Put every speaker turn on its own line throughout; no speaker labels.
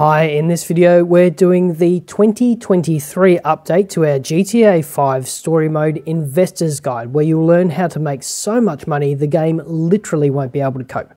Hi, in this video we're doing the 2023 update to our GTA 5 Story Mode Investor's Guide, where you'll learn how to make so much money the game literally won't be able to cope.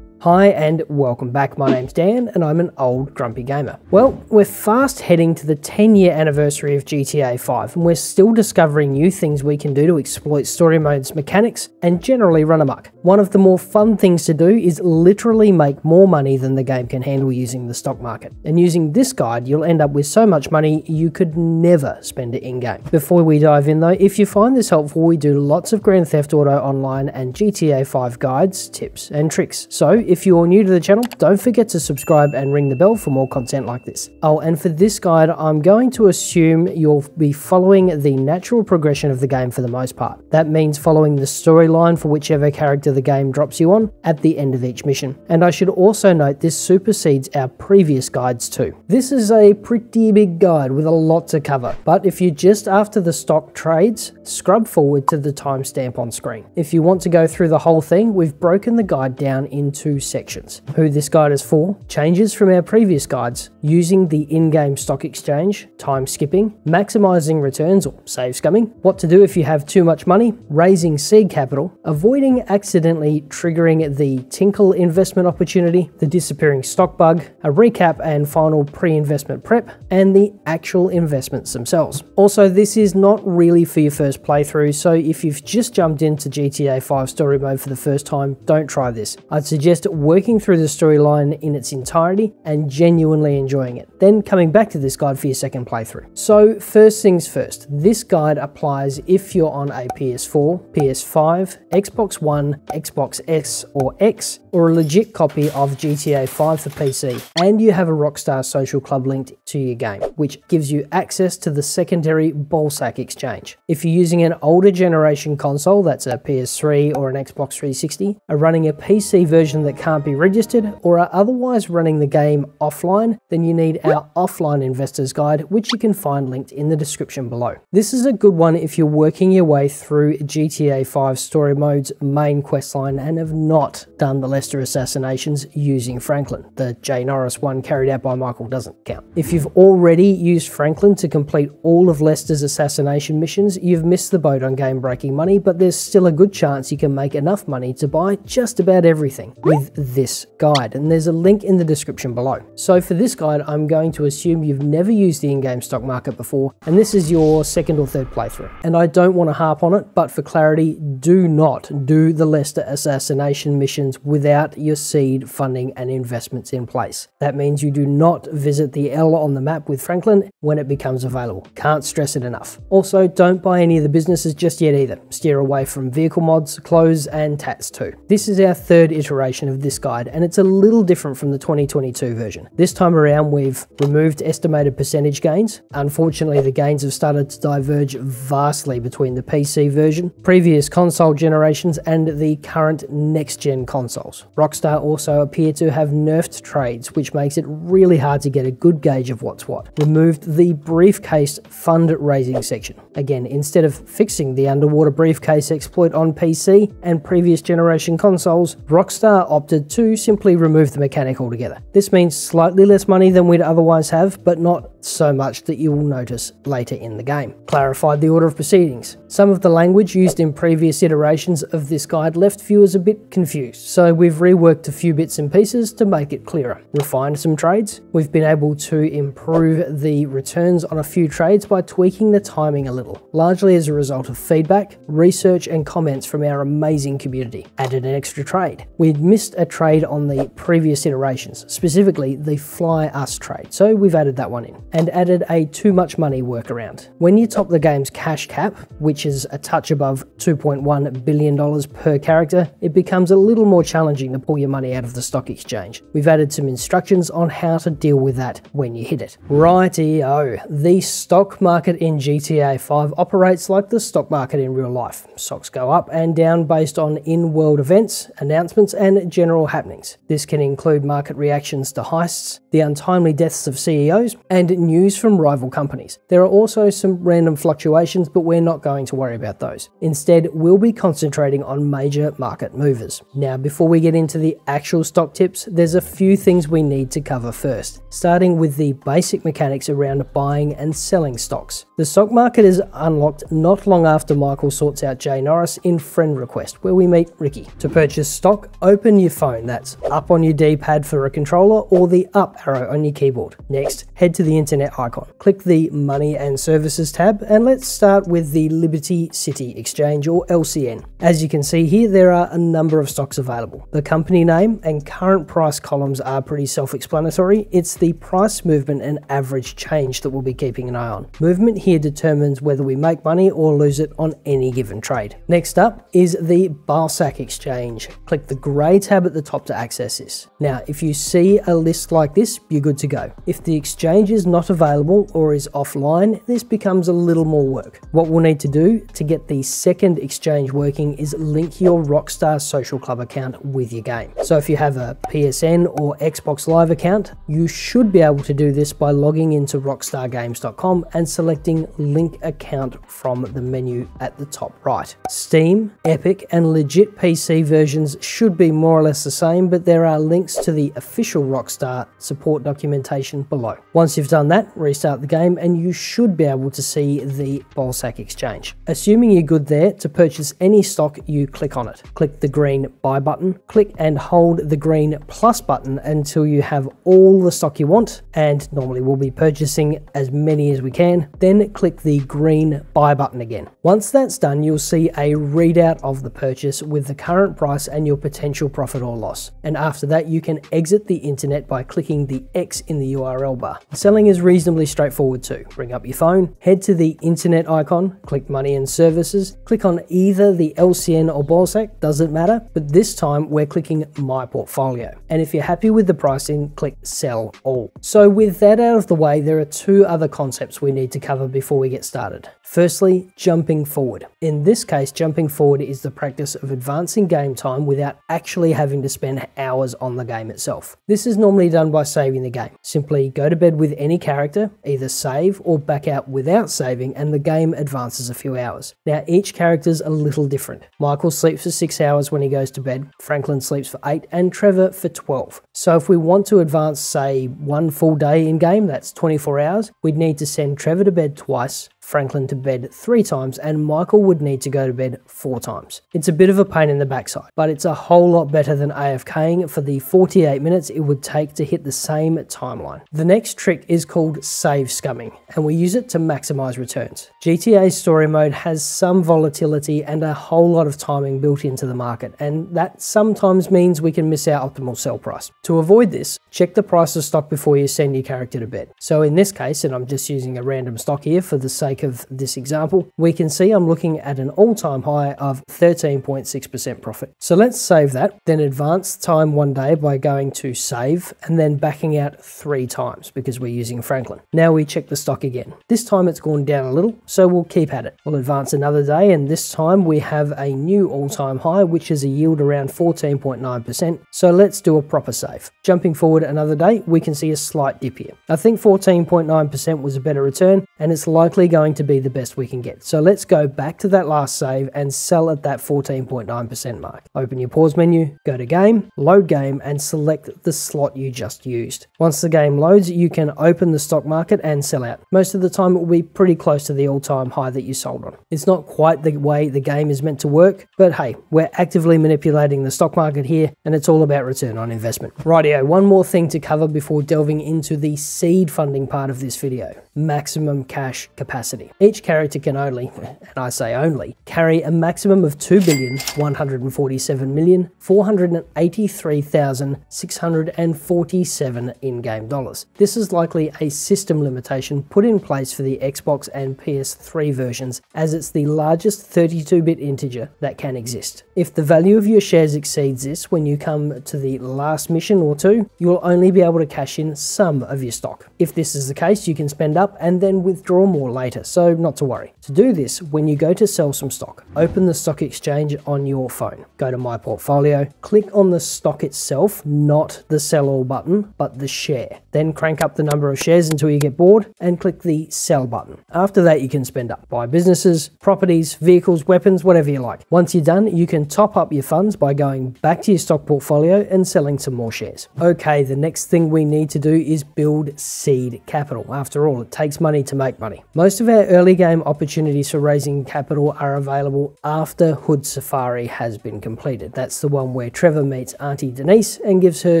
Hi and welcome back, my name's Dan and I'm an old grumpy gamer. Well, we're fast heading to the 10-year anniversary of GTA 5 and we're still discovering new things we can do to exploit story mode's mechanics and generally run amok. One of the more fun things to do is literally make more money than the game can handle using the stock market. And using this guide, you'll end up with so much money you could never spend it in-game. Before we dive in though, if you find this helpful, we do lots of Grand Theft Auto Online and GTA 5 guides, tips and tricks. So if you're new to the channel, don't forget to subscribe and ring the bell for more content like this. Oh, and for this guide, I'm going to assume you'll be following the natural progression of the game for the most part. That means following the storyline for whichever character the game drops you on at the end of each mission. And I should also note this supersedes our previous guides too. This is a pretty big guide with a lot to cover, but if you're just after the stock trades, scrub forward to the timestamp on screen. If you want to go through the whole thing, we've broken the guide down into sections. Who this guide is for, changes from our previous guides, using the in-game stock exchange, time skipping, maximizing returns or save scumming, what to do if you have too much money, raising seed capital, avoiding accidentally triggering the Tinkle investment opportunity, the disappearing stock bug, a recap and final pre-investment prep, and the actual investments themselves. Also, this is not really for your first playthrough, so if you've just jumped into GTA 5 story mode for the first time, don't try this. I'd suggest working through the storyline in its entirety and genuinely enjoying it, then coming back to this guide for your second playthrough. So first things first, this guide applies if you're on a PS4, PS5, Xbox One, Xbox S or X, or a legit copy of GTA 5 for PC, and you have a Rockstar social club linked to your game, which gives you access to the secondary ballsack exchange. If you're using an older generation console, that's a PS3 or an Xbox 360, are running a PC version that can't be registered, or are otherwise running the game offline, then you need our offline investor's guide, which you can find linked in the description below. This is a good one if you're working your way through GTA 5 story mode's main questline and have not done the Lester assassinations using Franklin. The Jay Norris one carried out by Michael doesn't count. If you've already used Franklin to complete all of Lester's assassination missions, you've missed the boat on game-breaking money, but there's still a good chance you can make enough money to buy just about everything with this guide, and there's a link in the description below. So for this guide, I'm going to assume you've never used the in-game stock market before, and this is your second or third playthrough. And I don't want to harp on it, but for clarity, do not do the Lester assassination missions without your seed funding and investments in place. That means you do not visit the L on the map with Franklin when it becomes available. Can't stress it enough. Also, don't buy any of the businesses just yet either. Steer away from vehicle mods, clothes, and tats too. This is our third iteration of this guide, and it's a little different from the 2022 version. This time around, we've removed estimated percentage gains. Unfortunately, the gains have started to diverge vastly between the PC version, previous console generations, and the current next-gen consoles. Rockstar also appear to have nerfed trades, which makes it really hard to get a good gauge of what's what. Removed the briefcase fundraising section. Again, instead of fixing the underwater briefcase exploit on PC and previous generation consoles, Rockstar opted to simply remove the mechanic altogether. This means slightly less money than we'd otherwise have, but not so much that you will notice later in the game. Clarified the order of proceedings. Some of the language used in previous iterations of this guide left viewers a bit confused, so we've reworked a few bits and pieces to make it clearer. Refined some trades. We've been able to improve the returns on a few trades by tweaking the timing a little, largely as a result of feedback, research, and comments from our amazing community. Added an extra trade. We'd missed a trade on the previous iterations, specifically the Fly Us trade, so we've added that one in. And added a too much money workaround. When you top the game's cash cap, which is a touch above $2.1 billion per character, it becomes a little more challenging to pull your money out of the stock exchange. We've added some instructions on how to deal with that when you hit it. Righty-o, the stock market in GTA 5 operates like the stock market in real life. Stocks go up and down based on in-world events, announcements, and general happenings. This can include market reactions to heists, the untimely deaths of CEOs, and news from rival companies. There are also some random fluctuations, but we're not going to worry about those. Instead, we'll be concentrating on major market movers. Now, before we get into the actual stock tips, there's a few things we need to cover first, starting with the basic mechanics around buying and selling stocks. The stock market is unlocked not long after Michael sorts out Jay Norris in friend request, where we meet Ricky. To purchase stock, open your phone, that's up on your D-pad for a controller or the up arrow on your keyboard. Next, head to the internet icon. Click the Money and Services tab, and let's start with the Liberty City Exchange, or LCN. As you can see here, there are a number of stocks available. The company name and current price columns are pretty self-explanatory. It's the price movement and average change that we'll be keeping an eye on. Movement here determines whether we make money or lose it on any given trade. Next up is the Façade Exchange. Click the grey tab at the top to access this. Now, if you see a list like this, you're good to go. If the exchange is not available or is offline, this becomes a little more work. What we'll need to do to get the second exchange working is link your Rockstar Social Club account with your game. So if you have a PSN or Xbox Live account, you should be able to do this by logging into rockstargames.com and selecting Link Account from the menu at the top right. Steam, Epic, and legit PC versions should be more or less the same, but there are links to the official Rockstar support documentation below. Once you've done that, restart the game and you should be able to see the Façade Exchange. Assuming you're good there, to purchase any stock, you click on it. Click the green buy button, click and hold the green plus button until you have all the stock you want, and normally we'll be purchasing as many as we can. Then click the green buy button again. Once that's done, you'll see a readout of the purchase with the current price and your potential profit or loss. And after that, you can exit the internet by clicking the X in the URL bar. Selling is reasonably straightforward too. Bring up your phone, head to the internet icon, click Money and Services, click on either the LCN or Façade, doesn't matter, but this time we're clicking My Portfolio. And if you're happy with the pricing, click Sell All. So with that out of the way, there are two other concepts we need to cover before we get started. Firstly, jumping forward. In this case, jumping forward is the practice of advancing game time without actually having to spend hours on the game itself. This is normally done by saving the game. Simply go to bed with any character, either save or back out without saving, and the game advances a few hours. Now, each character's a little different. Michael sleeps for 6 hours when he goes to bed, Franklin sleeps for 8, and Trevor for 12. So if we want to advance, say, one full day in game, that's 24 hours, we'd need to send Trevor to bed twice, Franklin to bed 3 times, and Michael would need to go to bed 4 times. It's a bit of a pain in the backside, but it's a whole lot better than AFKing for the 48 minutes it would take to hit the same timeline. The next trick is called save scumming, and we use it to maximize returns. GTA's story mode has some volatility and a whole lot of timing built into the market, and that sometimes means we can miss our optimal sell price. To avoid this, check the price of stock before you send your character to bed. So in this case, and I'm just using a random stock here for the sake of this example, we can see I'm looking at an all-time high of 13.6% profit. So let's save that, then advance time 1 day by going to save and then backing out 3 times because we're using Franklin. Now we check the stock again. This time it's gone down a little, so we'll keep at it. We'll advance another day, and this time we have a new all-time high, which is a yield around 14.9%. So let's do a proper save. Jumping forward another day, we can see a slight dip here. I think 14.9% was a better return, and it's likely going to be the best we can get. So let's go back to that last save and sell at that 14.9% mark. Open your pause menu, go to game, load game, and select the slot you just used. Once the game loads, you can open the stock market and sell out. Most of the time it will be pretty close to the all-time high that you sold on. It's not quite the way the game is meant to work, but hey, we're actively manipulating the stock market here, and it's all about return on investment. Rightio, one more thing to cover before delving into the seed funding part of this video: maximum cash capacity. Each character can only, and I say only, carry a maximum of 2,147,483,647 in-game dollars. This is likely a system limitation put in place for the Xbox and PS3 versions, as it's the largest 32-bit integer that can exist. If the value of your shares exceeds this when you come to the last mission or two, you'll only be able to cash in some of your stock. If this is the case, you can spend up and then withdraw more later. later, so not to worry. To do this, when you go to sell some stock, open the stock exchange on your phone. Go to My Portfolio, click on the stock itself, not the sell all button, but the share. Then crank up the number of shares until you get bored and click the sell button. After that, you can spend up. Buy businesses, properties, vehicles, weapons, whatever you like. Once you're done, you can top up your funds by going back to your stock portfolio and selling some more shares. Okay, the next thing we need to do is build seed capital. After all, it takes money to make money. Most of our early game opportunities for raising capital are available after Hood Safari has been completed. That's the one where Trevor meets Auntie Denise and gives her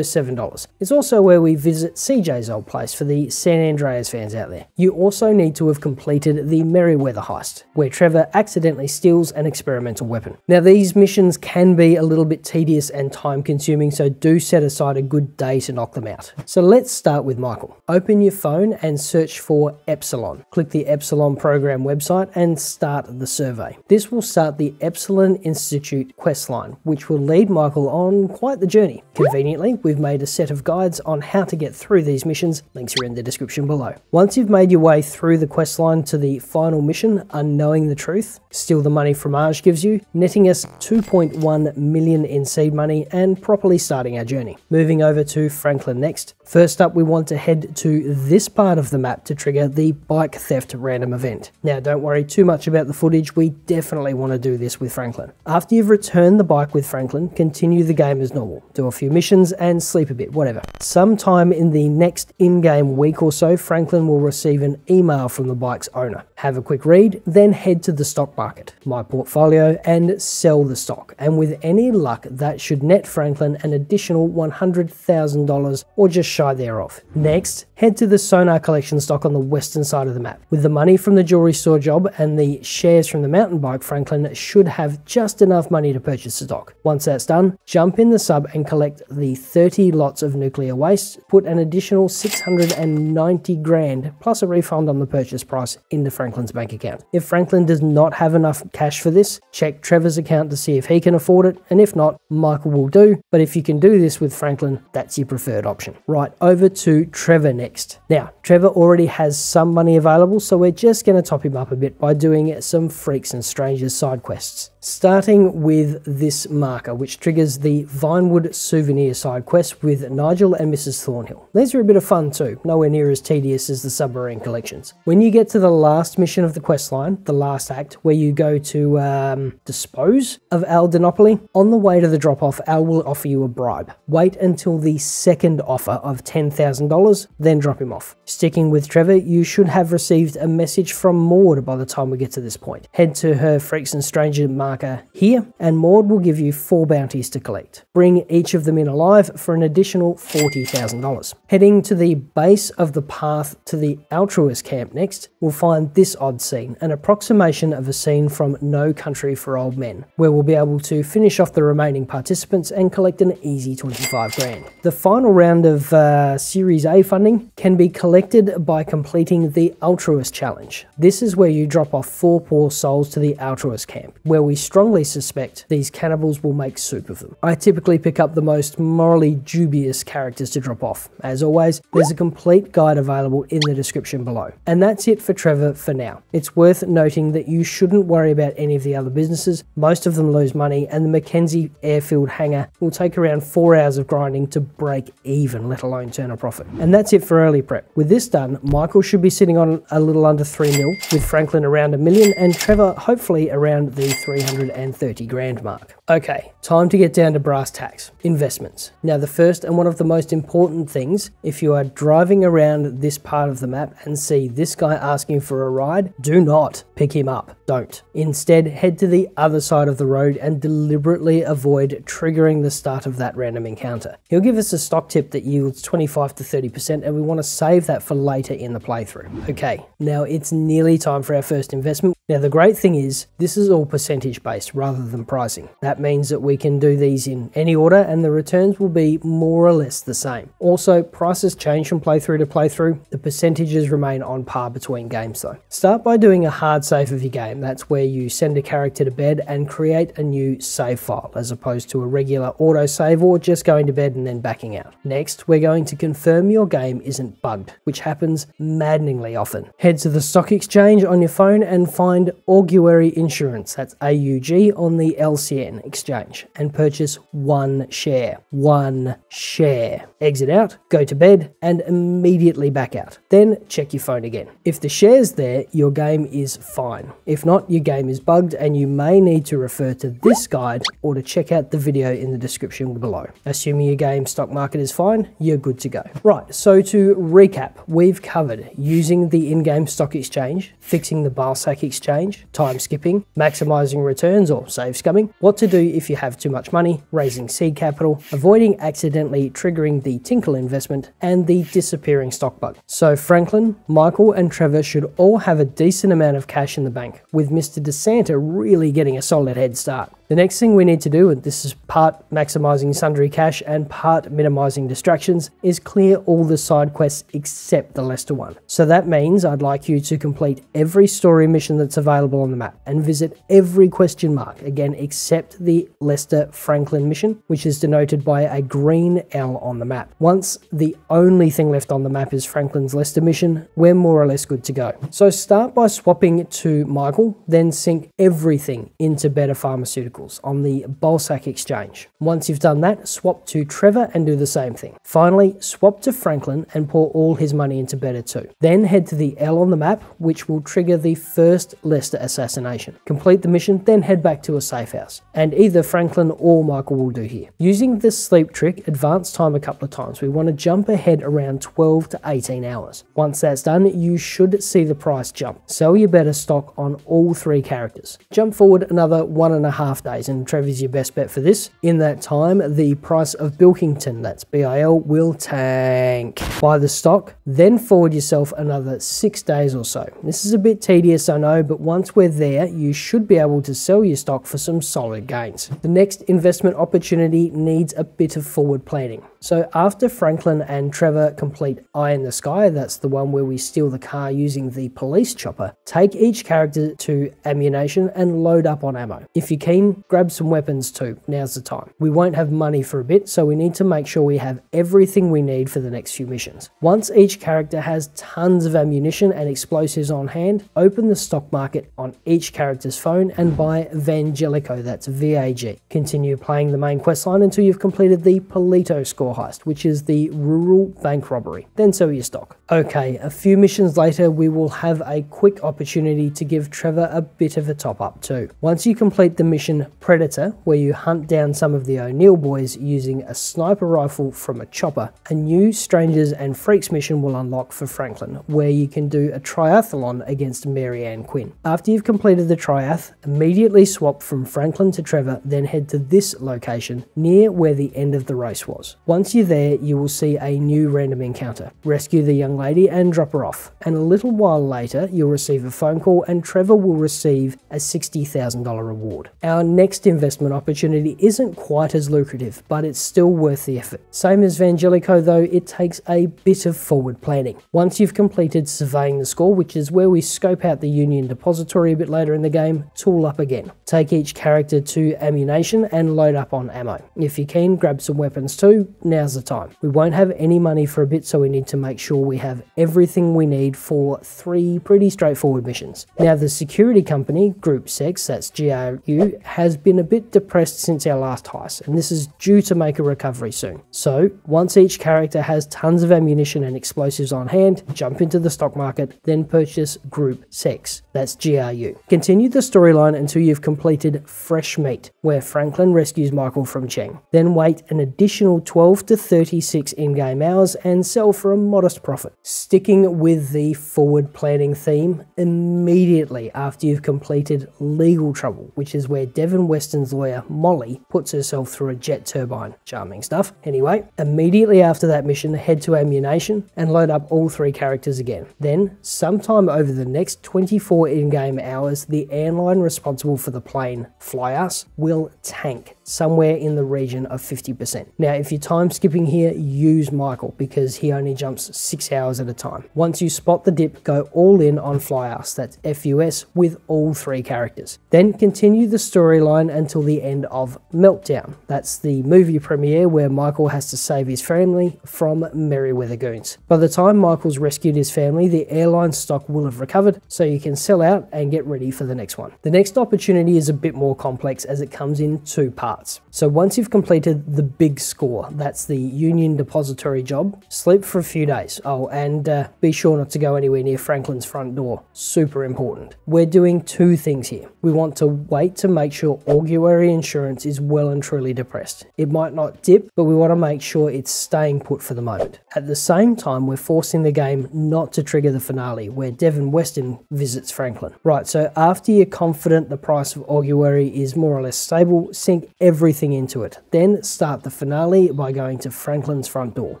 $7. It's also where we visit CJ's old place for the San Andreas fans out there. You also need to have completed the Merryweather heist, where Trevor accidentally steals an experimental weapon. Now, these missions can be a little bit tedious and time consuming, so do set aside a good day to knock them out. So let's start with Michael. Open your phone and search for Epsilon. Click the Epsilon program website and start the survey. This will start the Epsilon Institute questline, which will lead Michael on quite the journey. Conveniently, we've made a set of guides on how to get through these missions. Links are in the description below. Once you've made your way through the questline to the final mission, Unknowing the Truth, steal the money Fromage gives you, netting us 2.1 million in seed money and properly starting our journey. Moving over to Franklin next. First up, we want to head to this part of the map to trigger the bike theft random event. Now, don't worry too much about the footage, we definitely want to do this with Franklin. After you've returned the bike with Franklin, continue the game as normal. Do a few missions and sleep a bit, whatever. Sometime in the next in-game week or so, Franklin will receive an email from the bike's owner. Have a quick read, then head to the stock market, My Portfolio, and sell the stock. And with any luck, that should net Franklin an additional $100,000 or just shy thereof. Next, head to the Sonar Collection stock on the western side of the map. With the money from the jewelry store job and the shares from the mountain bike, Franklin should have just enough money to purchase the stock. Once that's done, jump in the sub and collect the 30 lots of nuclear waste, put an additional 690 grand plus a refund on the purchase price into Franklin's bank account. If Franklin does not have enough cash for this, check Trevor's account to see if he can afford it, and if not, Michael will do, but if you can do this with Franklin, that's your preferred option. Right, over to Trevor next. Now, Trevor already has some money available, so we're just going to top him up a bit by doing some Freaks and Strangers side quests. Starting with this marker, which triggers the Vinewood Souvenir side quest with Nigel and Mrs. Thornhill. These are a bit of fun too, nowhere near as tedious as the submarine collections. When you get to the last mission of the quest line, the last act, where you go to dispose of Al Dinopoly, on the way to the drop-off, Al will offer you a bribe. Wait until the second offer of $10,000, then drop him off. Sticking with Trevor, you should have received a message from Maud by the time we get to this point. Head to her Freaks and Stranger marker here, and Maud will give you 4 bounties to collect. Bring each of them in alive for an additional $40,000. Heading to the base of the path to the Altruist camp next, we'll find this odd scene, an approximation of a scene from No Country for Old Men, where we'll be able to finish off the remaining participants and collect an easy 25 grand. The final round of Series A funding can be collected by completing the Altruist Challenge. This is where you drop off 4 poor souls to the Altruist camp, where we strongly suspect these cannibals will make soup of them. I typically pick up the most morally dubious characters to drop off. As always, there's a complete guide available in the description below. And that's it for Trevor for now. It's worth noting that you shouldn't worry about any of the other businesses. Most of them lose money, and the Mackenzie Airfield hangar will take around 4 hours of grinding to break even, let alone turn a profit. And that's it for early prep. With this done, Michael should be sitting on a little under 3 mil, with Franklin around $1 million, and Trevor hopefully around the 330 grand mark. Okay, time to get down to brass tacks. Investments. Now, the first and one of the most important things, if you are driving around this part of the map and see this guy asking for a ride, do not pick him up. Don't. Instead, head to the other side of the road and deliberately avoid triggering the start of that random encounter. He'll give us a stock tip that yields 25 to 30%, and we want to save that for later in the playthrough. Okay, now it's nearly time for our first investment. Now the great thing is, this is all percentage based rather than pricing. That means that we can do these in any order and the returns will be more or less the same. Also, prices change from playthrough to playthrough. The percentages remain on par between games though. Start by doing a hard save of your game. That's where you send a character to bed and create a new save file, as opposed to a regular auto save or just going to bed and then backing out. Next, we're going to confirm your game isn't bugged, which happens maddeningly often. Head to the stock exchange on your phone and find Auguary Insurance, that's AUG, on the LCN exchange, and purchase one share. One share. Exit out, go to bed, and immediately back out. Then check your phone again. If the share's there, your game is fine. If not, your game is bugged and you may need to refer to this guide or to check out the video in the description below. Assuming your game stock market is fine, you're good to go. Right, so to recap, we've covered using the in-game stock exchange, fixing the Balsac exchange, time skipping, maximizing returns or save scumming, what to do if you have too much money, raising seed capital, avoiding accidentally triggering the Tinkle investment, and the disappearing stock bug. So Franklin, Michael and Trevor should all have a decent amount of cash in the bank, with Mr. DeSanta really getting a solid head start. The next thing we need to do, and this is part maximizing sundry cash and part minimizing distractions, is clear all the side quests except the Lester one. So that means I'd like you to complete every story mission that's available on the map and visit every question mark, again except the Lester Franklin mission, which is denoted by a green L on the map. Once the only thing left on the map is Franklin's Lester mission, we're more or less good to go. So start by swapping to Michael, then sync everything into Betta Pharmaceuticals on the Balsac exchange. Once you've done that, swap to Trevor and do the same thing. Finally, swap to Franklin and pour all his money into Betta too. Then head to the L on the map, which will trigger the first Lester assassination. Complete the mission, then head back to a safe house. And either Franklin or Michael will do here. Using this sleep trick, advance time a couple of times. We want to jump ahead around 12 to 18 hours. Once that's done, you should see the price jump. Sell your Betta stock on all three characters. Jump forward another 1.5 days, and Trevor's your best bet for this. In that time, the price of Bilkington, that's BIL, will tank. Buy the stock, then forward yourself another 6 days or so. This is a bit tedious, I know, but once we're there, you should be able to sell your stock for some solid gains. The next investment opportunity needs a bit of forward planning. So after Franklin and Trevor complete Eye in the Sky, that's the one where we steal the car using the police chopper, take each character to ammunition and load up on ammo. If you're keen, grab some weapons too, now's the time. We won't have money for a bit, so we need to make sure we have everything we need for the next few missions. Once each character has tons of ammunition and explosives on hand, open the stock market on each character's phone and buy Vangelico, that's VAG. Continue playing the main questline until you've completed the Paleto score heist, which is the rural bank robbery. Then sell your stock. Okay, a few missions later, we will have a quick opportunity to give Trevor a bit of a top up too. Once you complete the mission Predator, where you hunt down some of the O'Neill boys using a sniper rifle from a chopper, a new Strangers and Freaks mission will unlock for Franklin, where you can do a triathlon against Mary Ann Quinn. After you've completed the triath, immediately swap from Franklin to Trevor, then head to this location near where the end of the race was. Once you're there, you will see a new random encounter. Rescue the young lady and drop her off, and a little while later you'll receive a phone call and Trevor will receive a $60,000 reward. Our next investment opportunity isn't quite as lucrative, but it's still worth the effort. Same as Vangelico though, it takes a bit of forward planning. Once you've completed surveying the score, which is where we scope out the Union Depository a bit later in the game, tool up again. Take each character to ammunition and load up on ammo. If you're keen, grab some weapons too, now's the time. We won't have any money for a bit, so we need to make sure we have everything we need for 3 pretty straightforward missions. Now the security company, Group 6, that's GRU, has been a bit depressed since our last heist, and this is due to make a recovery soon. So once each character has tons of ammunition and explosives on hand, jump into the stock market, then purchase Group 6, that's GRU. Continue the storyline until you've completed Fresh Meat, where Franklin rescues Michael from Cheng. Then wait an additional 12 12 to 36 in-game hours and sell for a modest profit. Sticking with the forward planning theme, immediately after you've completed Legal Trouble, which is where Devon Weston's lawyer Molly puts herself through a jet turbine. Charming stuff. Anyway, immediately after that mission, head to Ammunition and load up all 3 characters again. Then, sometime over the next 24 in-game hours, the airline responsible for the plane, Fly Us, will tank somewhere in the region of 50%. Now, if you're time skipping here, use Michael because he only jumps 6 hours at a time. Once you spot the dip, go all in on Fly Us, that's FUS, with all 3 characters. Then continue the storyline until the end of Meltdown. That's the movie premiere where Michael has to save his family from Merryweather goons. By the time Michael's rescued his family, the airline stock will have recovered, so you can sell out and get ready for the next one. The next opportunity is a bit more complex as it comes in 2 parts. So once you've completed the big score, that's the Union Depository job, sleep for a few days. Oh, and be sure not to go anywhere near Franklin's front door. Super important. We're doing 2 things here. We want to wait to make sure Auguary insurance is well and truly depressed. It might not dip, but we want to make sure it's staying put for the moment. At the same time, we're forcing the game not to trigger the finale, where Devon Weston visits Franklin. Right, so after you're confident the price of Auguary is more or less stable, sink everything into it. Then start the finale by going to Franklin's front door.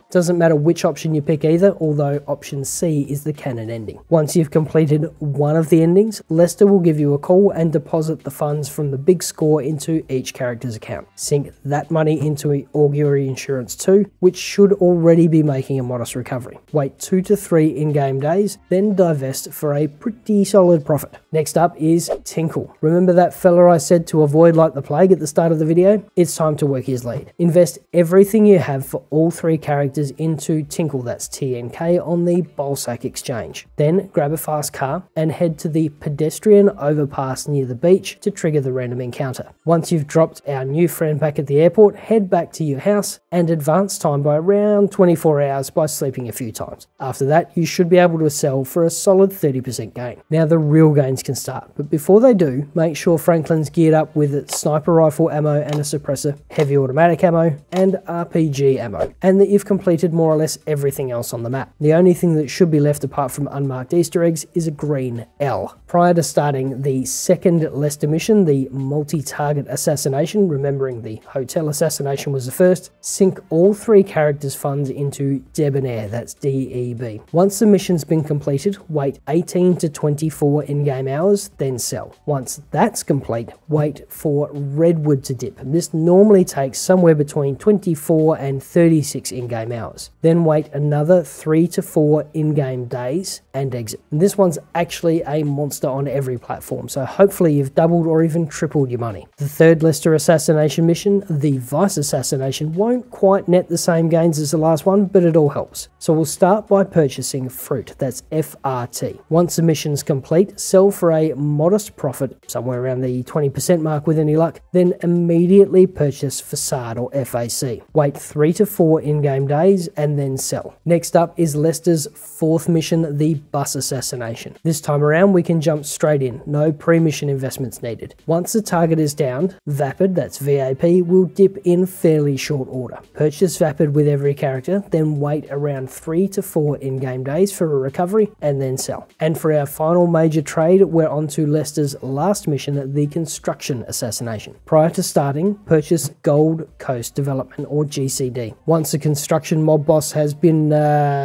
Doesn't matter which option you pick either, although option C is the canon ending. Once you've completed one of the endings, Lester will give you a call and deposit the funds from the big score into each character's account. Sink that money into Auguary insurance too, which should already be making a modest recovery. Wait 2 to 3 in-game days, then divest for a pretty solid profit. Next up is Tinkle. Remember that fella I said to avoid like the plague at the start of the video? It's time to work his lead. Invest everything you have for all 3 characters into Tinkle, that's TNK, on the Bolsack exchange. Then grab a fast car and head to the pedestrian overpass near the beach to trigger the random encounter. Once you've dropped our new friend back at the airport, head back to your house and advance time by around 24 hours by sleeping a few times. After that, you should be able to sell for a solid 30% gain. Now the real gains can start, but before they do, make sure Franklin's geared up with its sniper rifle ammo and a suppressor, heavy automatic ammo, and RPG ammo, and that you've completed more or less everything else on the map. The only thing that should be left apart from unmarked Easter eggs is a green L. Prior to starting the second Lester mission, the multi-target assassination, remembering the hotel assassination was the first, sink all 3 characters' funds into Debonaire, that's DEB. Once the mission's been completed, wait 18 to 24 in-game hours, then sell. Once that's complete, wait for Redwood to dip. This normally takes somewhere between 24 and 36 in-game hours. Then wait another 3 to 4 in-game days and exit. And this one's actually a monster on every platform, so hopefully you've doubled or even tripled your money. The third Lester assassination mission, the Vice assassination, won't quite net the same gains as the last one, but it all helps. So we'll start by purchasing Fruit, that's FRT. Once the mission's complete, sell for a modest profit, somewhere around the 20% mark with any luck, then immediately purchase Façade or FAC. Wait 3 to 4 in-game days and then sell. Next up is Lester's 4th mission, the Bus assassination. This time around we can jump straight in, no pre-mission investments needed. Once the target is downed, Vapid, that's VAP, will dip in fairly short order. Purchase Vapid with every character, then wait around 3 to 4 in-game days for a recovery and then sell. And for our final major trade, we're on to Lester's last mission, the Construction assassination. Prior to starting, purchase Gold Coast Development or GCD. Once the construction mob boss has been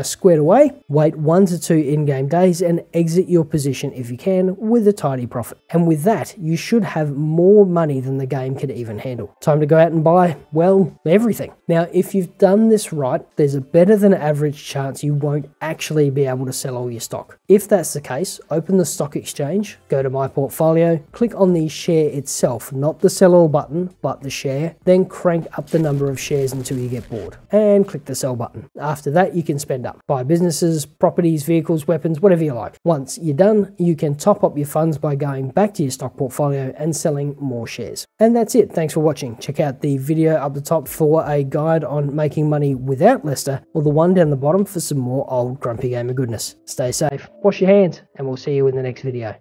squared away, wait 1 to 2 in-game days and exit your position if you can with a tidy profit. And with that, you should have more money than the game can even handle. Time to go out and buy, well, everything. Now, if you've done this right, there's a better than average chance you won't actually be able to sell all your stock. If that's the case, open the stock exchange, go to My Portfolio, click on the share itself, not the sell all button, but the share, then crank up the number of shares until you get bored, and click the sell button. After that, you can spend up. Buy businesses, properties, vehicles, weapons, whatever you like. Once you're done, you can top up your funds by going back to your stock portfolio and selling more shares. And that's it. Thanks for watching. Check out the video up the top for a guide on making money without Lester, or the one down the bottom for some more old Grumpy Gamer goodness. Stay safe, wash your hands, and we'll see you in the next video.